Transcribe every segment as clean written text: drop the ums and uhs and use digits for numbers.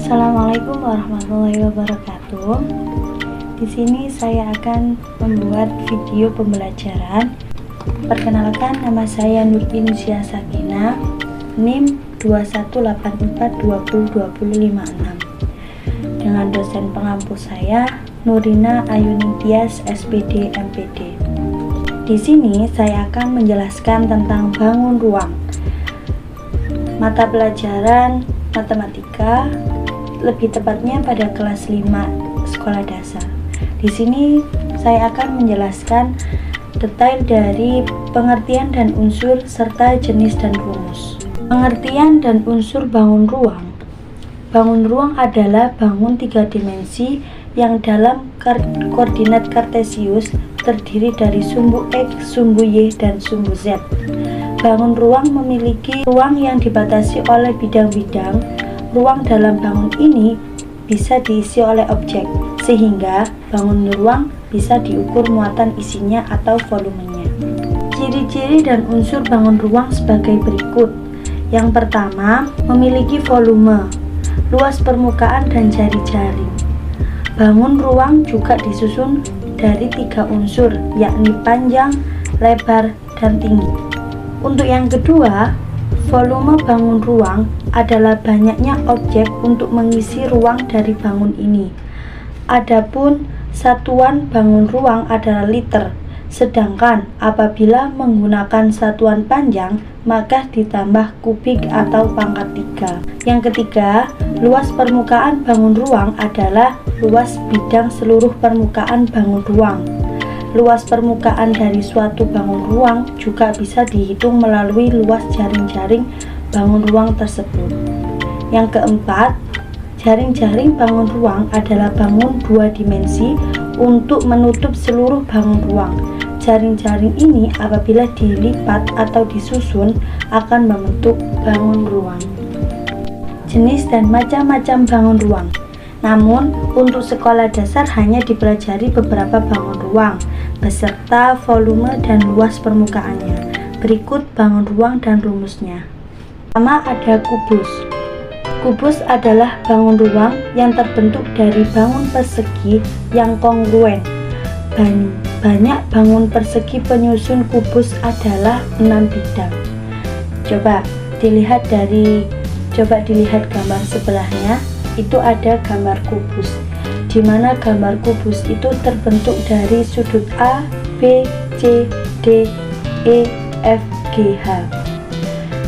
Assalamualaikum warahmatullahi wabarakatuh. Di sini saya akan membuat video pembelajaran. Perkenalkan, nama saya Nur Insia Sakina, NIM 2184202056. Dengan dosen pengampu saya Nurina Ayuni Tias, SPD MPD. Di sini saya akan menjelaskan tentang bangun ruang. Mata pelajaran matematika, lebih tepatnya pada kelas 5 sekolah dasar. Di sini saya akan menjelaskan detail dari pengertian dan unsur serta jenis dan rumus. Pengertian dan unsur bangun ruang. Bangun ruang adalah bangun 3 dimensi yang dalam koordinat kartesius terdiri dari sumbu X, sumbu Y, dan sumbu Z. Bangun ruang memiliki ruang yang dibatasi oleh bidang-bidang. Ruang dalam bangun ini bisa diisi oleh objek, sehingga bangun ruang bisa diukur muatan isinya atau volumenya. Ciri-ciri dan unsur bangun ruang sebagai berikut. Yang pertama, memiliki volume, luas permukaan, dan jari-jari. Bangun ruang juga disusun dari 3 unsur, yakni panjang, lebar, dan tinggi. Untuk yang kedua, volume bangun ruang adalah banyaknya objek untuk mengisi ruang dari bangun ini. Adapun satuan bangun ruang adalah liter, sedangkan apabila menggunakan satuan panjang maka ditambah kubik atau pangkat 3. Yang ketiga, luas permukaan bangun ruang adalah luas bidang seluruh permukaan bangun ruang. Luas permukaan dari suatu bangun ruang juga bisa dihitung melalui luas jaring-jaring bangun ruang tersebut. Yang keempat, jaring-jaring bangun ruang adalah bangun 2 dimensi untuk menutup seluruh bangun ruang. Jaring-jaring ini apabila dilipat atau disusun akan membentuk bangun ruang. Jenis dan macam-macam bangun ruang. Namun, untuk sekolah dasar hanya dipelajari beberapa bangun ruang beserta volume dan luas permukaannya. Berikut bangun ruang dan rumusnya. Pertama, ada kubus. Kubus adalah bangun ruang yang terbentuk dari bangun persegi yang kongruen. Banyak bangun persegi penyusun kubus adalah 6 bidang. Coba dilihat gambar sebelahnya. Itu ada gambar kubus, di mana gambar kubus itu terbentuk dari sudut A, B, C, D, E, F, G, H.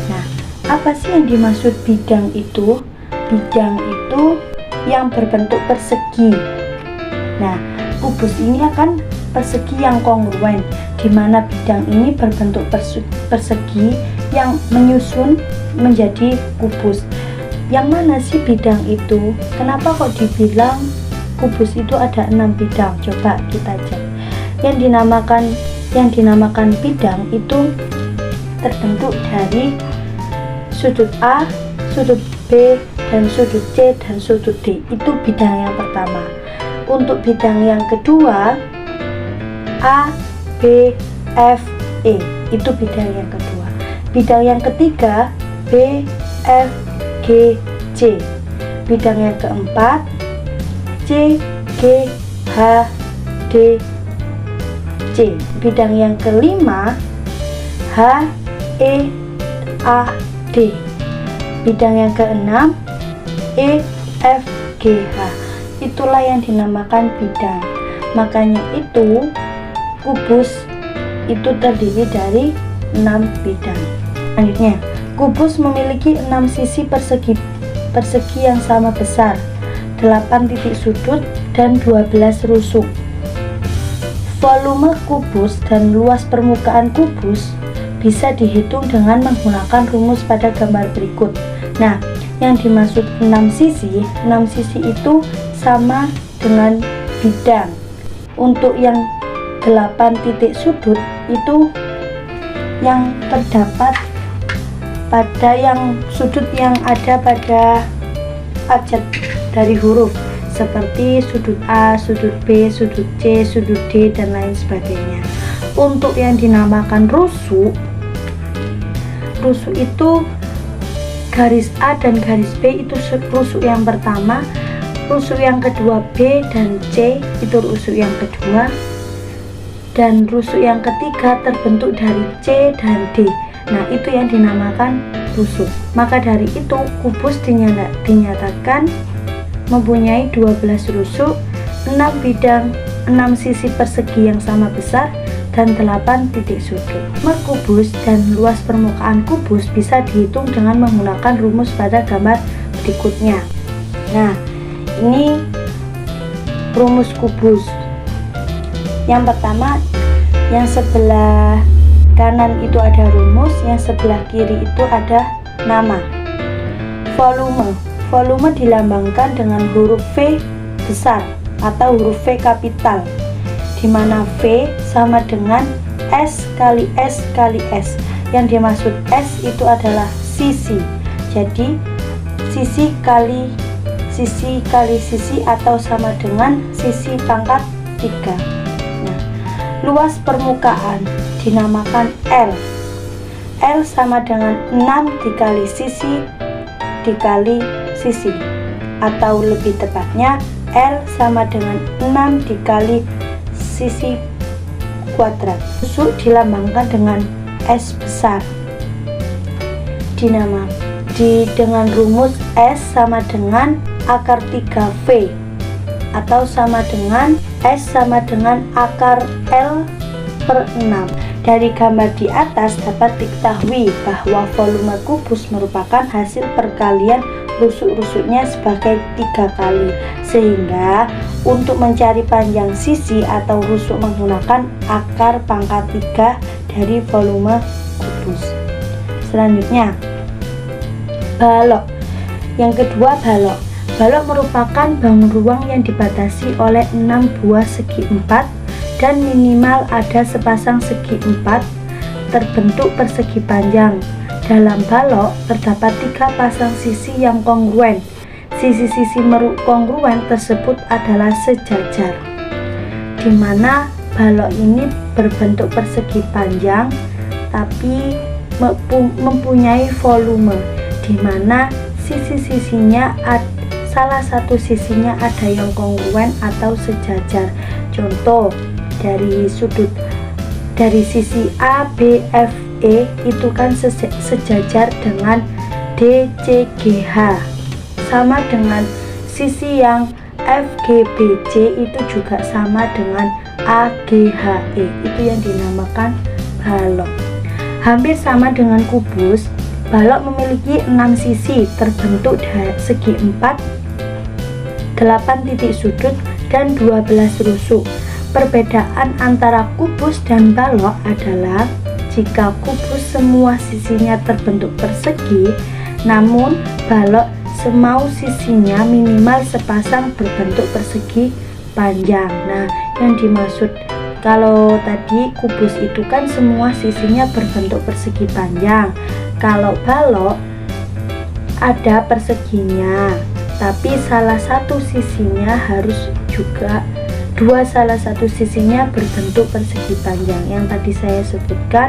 Nah, apa sih yang dimaksud bidang itu? Bidang itu yang berbentuk persegi. Nah, kubus ini akan persegi yang kongruen, di mana bidang ini berbentuk persegi yang menyusun menjadi kubus. Yang mana sih bidang itu? Kenapa kok dibilang kubus itu ada 6 bidang? Coba kita cek. Yang dinamakan bidang itu terbentuk dari sudut A, sudut B, dan sudut C, dan sudut D. Itu bidang yang pertama. Untuk bidang yang kedua, A, B, F, E. Itu bidang yang kedua. Bidang yang ketiga, B, F, G, C. Bidang yang keempat, C, G, H, D, C. Bidang yang kelima, H, E, A, D. Bidang yang keenam, E, F, G, H. Itulah yang dinamakan bidang. Makanya itu kubus itu terdiri dari 6 bidang. Selanjutnya, kubus memiliki 6 sisi persegi yang sama besar, 8 titik sudut, dan 12 rusuk. Volume kubus dan luas permukaan kubus bisa dihitung dengan menggunakan rumus pada gambar berikut. Nah, yang dimaksud 6 sisi itu sama dengan bidang. Untuk yang 8 titik sudut itu yang terdapat pada yang sudut yang ada pada abjad dari huruf, seperti sudut A, sudut B, sudut C, sudut D, dan lain sebagainya. Untuk yang dinamakan rusuk itu garis A dan garis B itu rusuk yang pertama, rusuk yang kedua B dan C itu rusuk yang kedua, dan rusuk yang ketiga terbentuk dari C dan D. Nah, itu yang dinamakan rusuk. Maka dari itu kubus dinyatakan mempunyai 12 rusuk, 6 bidang, 6 sisi persegi yang sama besar, dan 8 titik sudut. Kubus dan luas permukaan kubus bisa dihitung dengan menggunakan rumus pada gambar berikutnya. Nah, ini rumus kubus. Yang pertama, yang sebelah kanan itu ada rumus, yang sebelah kiri itu ada nama. Volume dilambangkan dengan huruf V besar atau huruf V kapital, di mana V sama dengan S kali S kali S. Yang dimaksud S itu adalah sisi. Jadi sisi kali sisi atau sama dengan sisi pangkat 3. Nah, luas permukaan dinamakan L. L sama dengan 6 dikali sisi dikali sisi, atau lebih tepatnya L sama dengan 6 dikali sisi kuadrat. Rusuk dilambangkan dengan S besar. Dengan rumus S sama dengan akar 3V, atau sama dengan S sama dengan akar L per 6. Dari gambar di atas dapat diketahui bahwa volume kubus merupakan hasil perkalian rusuk-rusuknya sebagai 3 kali, sehingga untuk mencari panjang sisi atau rusuk menggunakan akar pangkat 3 dari volume kubus. Selanjutnya, balok. Yang kedua, balok. Balok merupakan bangun ruang yang dibatasi oleh 6 buah segi 4 dan minimal ada sepasang segi 4 terbentuk persegi panjang. Dalam balok terdapat 3 pasang sisi yang kongruen. Sisi-sisi kongruen tersebut adalah sejajar, di mana balok ini berbentuk persegi panjang tapi mempunyai volume, di mana sisi-sisinya salah satu sisinya ada yang kongruen atau sejajar. Contoh, dari sisi A, B, F, E itu kan sejajar dengan DCGH, sama dengan sisi yang FGBC itu juga sama dengan AGHE, itu yang dinamakan balok. Hampir sama dengan kubus, balok memiliki 6 sisi terbentuk dari segi 4, 8 titik sudut, dan 12 rusuk. Perbedaan antara kubus dan balok adalah jika kubus semua sisinya terbentuk persegi, namun balok semau sisinya minimal sepasang berbentuk persegi panjang. Nah, yang dimaksud kalau tadi kubus itu kan semua sisinya berbentuk persegi panjang. Kalau balok ada perseginya, tapi salah satu sisinya harus juga salah satu sisinya berbentuk persegi panjang. Yang tadi saya sebutkan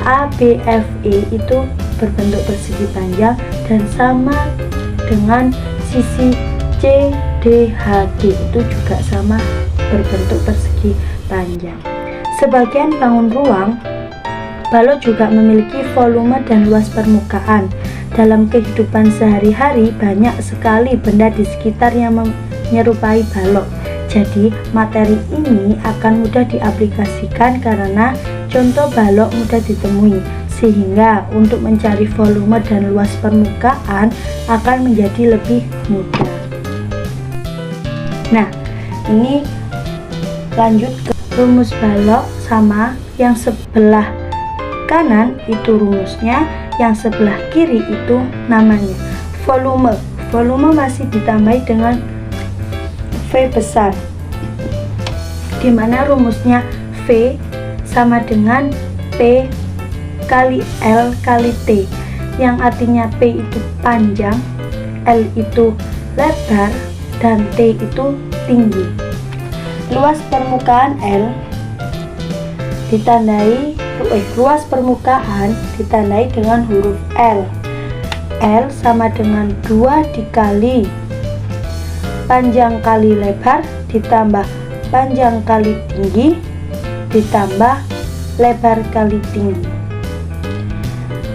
A, B, F, E itu berbentuk persegi panjang dan sama dengan sisi C, D, H, G itu juga sama berbentuk persegi panjang. Sebagian bangun ruang, balok juga memiliki volume dan luas permukaan. Dalam kehidupan sehari-hari banyak sekali benda di sekitar yang menyerupai balok. Jadi materi ini akan mudah diaplikasikan karena contoh balok mudah ditemui, sehingga untuk mencari volume dan luas permukaan akan menjadi lebih mudah. Nah, ini lanjut ke rumus balok. Sama yang sebelah kanan itu rumusnya, yang sebelah kiri itu namanya. Volume masih ditambahi dengan V besar, di mana rumusnya V sama dengan P kali L kali T, yang artinya P itu panjang, L itu lebar, dan T itu tinggi. Luas permukaan L luas permukaan ditandai dengan huruf L. L sama dengan 2 dikali panjang kali lebar ditambah panjang kali tinggi ditambah lebar kali tinggi.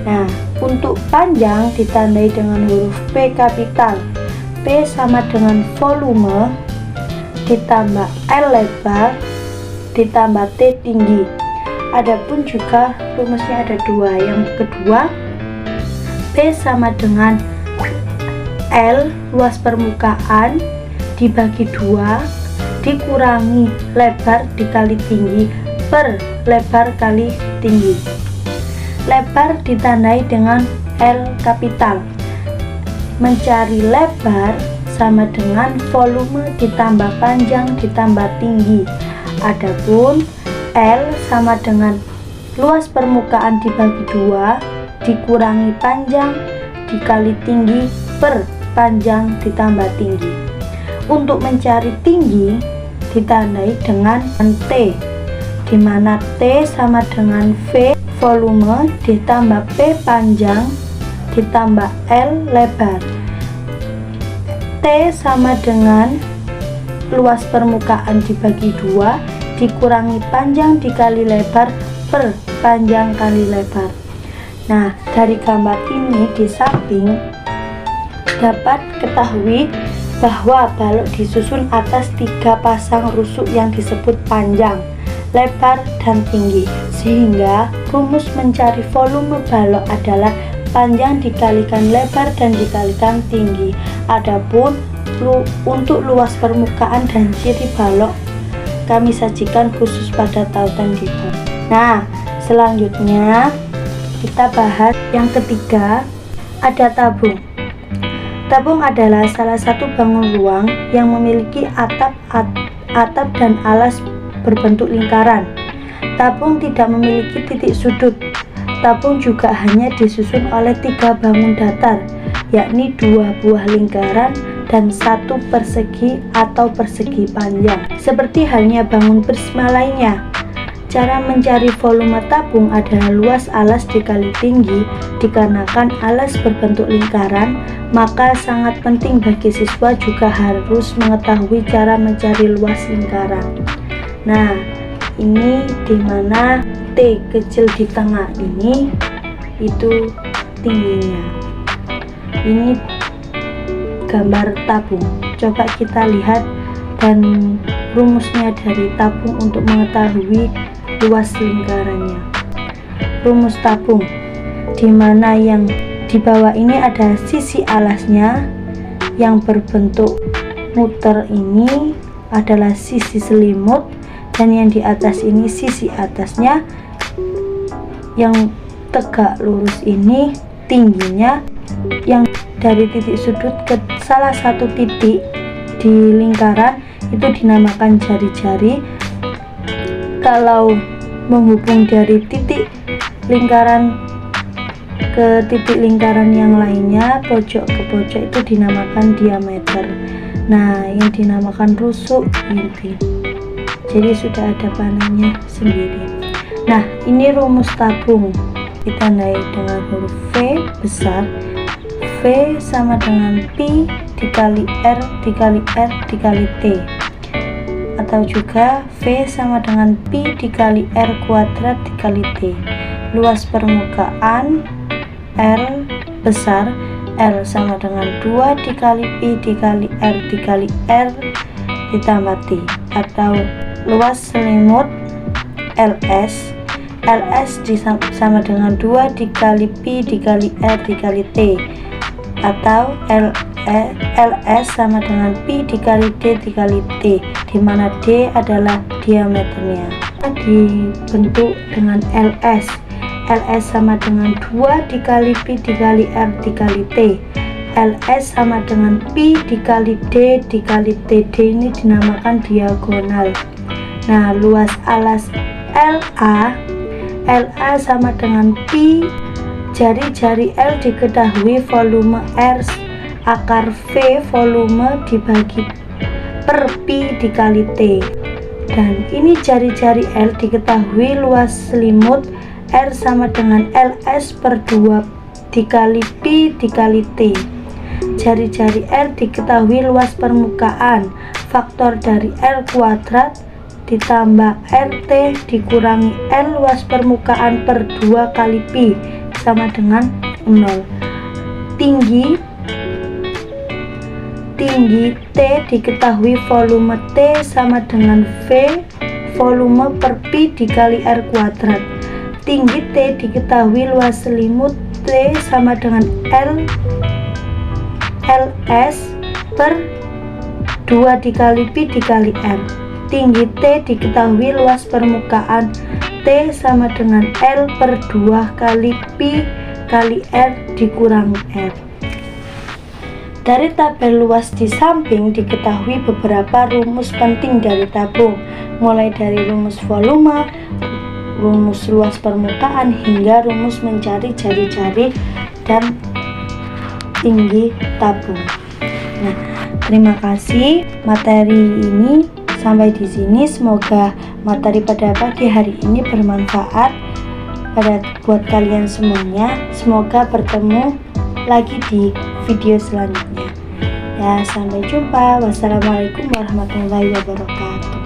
Nah, untuk panjang ditandai dengan huruf P kapital. P sama dengan volume ditambah L lebar ditambah T tinggi. Adapun juga rumusnya ada dua. Yang kedua, P sama dengan L luas permukaan dibagi 2 dikurangi lebar dikali tinggi per lebar kali tinggi. Lebar ditandai dengan L kapital. Mencari lebar sama dengan volume ditambah panjang ditambah tinggi. Adapun L sama dengan luas permukaan dibagi 2 dikurangi panjang dikali tinggi per panjang ditambah tinggi. Untuk mencari tinggi ditandai dengan T, di mana T sama dengan V volume ditambah P panjang ditambah L lebar. T sama dengan luas permukaan dibagi 2 dikurangi panjang dikali lebar per panjang kali lebar. Nah, dari gambar ini di samping dapat ketahui bahwa balok disusun atas 3 pasang rusuk yang disebut panjang, lebar, dan tinggi, sehingga rumus mencari volume balok adalah panjang dikalikan lebar dan dikalikan tinggi. Adapun untuk luas permukaan dan ciri balok kami sajikan khusus pada tautan di bawah. Nah, selanjutnya kita bahas yang ketiga, ada tabung. Tabung adalah salah satu bangun ruang yang memiliki atap dan alas berbentuk lingkaran. Tabung tidak memiliki titik sudut. Tabung juga hanya disusun oleh 3 bangun datar, yakni 2 buah lingkaran dan 1 persegi atau persegi panjang, seperti halnya bangun prisma lainnya. Cara mencari volume tabung adalah luas alas dikali tinggi. Dikarenakan alas berbentuk lingkaran, maka sangat penting bagi siswa juga harus mengetahui cara mencari luas lingkaran. Nah, ini dimana T kecil di tengah ini itu tingginya. Ini gambar tabung. Coba kita lihat dan rumusnya dari tabung untuk mengetahui luas lingkarannya. Rumus tabung, dimana yang di bawah ini ada sisi alasnya yang berbentuk muter, ini adalah sisi selimut, dan yang di atas ini sisi atasnya yang tegak lurus ini tingginya, yang dari titik sudut ke salah satu titik di lingkaran itu dinamakan jari-jari. Kalau menghubung dari titik lingkaran ke titik lingkaran yang lainnya, pojok ke pojok, itu dinamakan diameter. Nah, yang dinamakan rusuk inti. Jadi sudah ada panahnya sendiri. Nah, ini rumus tabung ditandai dengan huruf V besar. V sama dengan pi dikali R dikali R dikali T, atau juga V sama dengan pi dikali R kuadrat dikali T. Luas permukaan R besar, R sama dengan 2 dikali pi dikali R dikali R ditambah T, atau luas selimut LS, LS sama dengan 2 dikali pi dikali R dikali T, atau LS sama dengan pi dikali D dikali T, di mana D adalah diameternya. Dibentuk dengan LS. LS sama dengan 2 dikali pi dikali R dikali T. LS sama dengan pi dikali D dikali T. D ini dinamakan diagonal. Nah, luas alas LA. LA sama dengan pi jari-jari L diketahui volume R akar V volume dibagi per pi dikali T. Dan ini jari-jari L diketahui luas selimut R sama dengan LS per 2 dikali Pi dikali T. Jari-jari R diketahui luas permukaan. Faktor dari R kuadrat ditambah RT dikurangi L luas permukaan per 2 kali Pi sama dengan 0. Tinggi T diketahui volume T sama dengan V volume per Pi dikali R kuadrat. Tinggi T diketahui luas selimut T sama dengan LS per 2 dikali Pi dikali R. Tinggi T diketahui luas permukaan T sama dengan L per 2 kali Pi kali R dikurangi R. Dari tabel luas di samping diketahui beberapa rumus penting dari tabung, mulai dari rumus volume, rumus luas permukaan, hingga rumus mencari jari-jari dan tinggi tabung. Nah, terima kasih. Materi ini sampai di sini. Semoga materi pada pagi hari ini bermanfaat buat kalian semuanya. Semoga bertemu lagi di video selanjutnya. Ya, sampai jumpa. Wassalamualaikum warahmatullahi wabarakatuh.